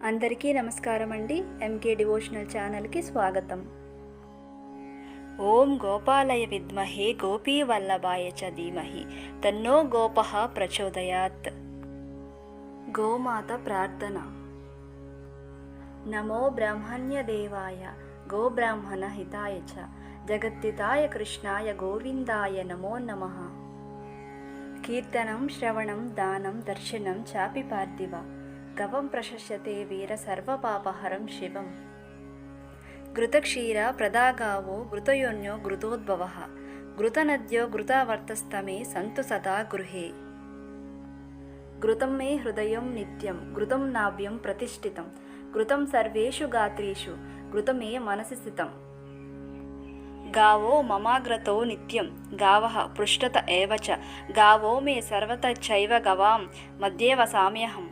అందరికీ నమస్కారం అండి. ఎంకే డివోషనల్ ఛానల్కి స్వాగతం. ఓం గోపాలయ విద్మహే గోపీవల్లభాయ చ ధీమహి తన్నో గోపః ప్రచోదయాత్. గోమాత ప్రార్థన. నమో బ్రహ్మణ్యదేవాయ గోబ్రాహ్మణ హితాయ చ జగద్దితాయ కృష్ణాయ గోవిందాయ నమో నమః. కీర్తనం శ్రవణం దానం దర్శనం చాపి పార్థివ గవం ప్రశస్యతే వీర సర్వపాపహరం శివం. ఘృతక్షీర ప్రదాగావో ఘృతయోన్యో ఘృతోద్భవః ఘృతనద్యో ఘృతావర్తస్తమే సంతు సదా గృహే. ఘృతం మే హృదయం నిత్యం ఘృతం నాభ్యం ప్రతిష్ఠితం ఘృతం సర్వేషు గాత్రేషు ఘృతమే మనసి స్థితం. గావో మమాగ్రతో నిత్యం గావః పృష్ఠత ఏవ చ గావో మే సర్వత చైవ గవాం మధ్యే వసామ్యహం.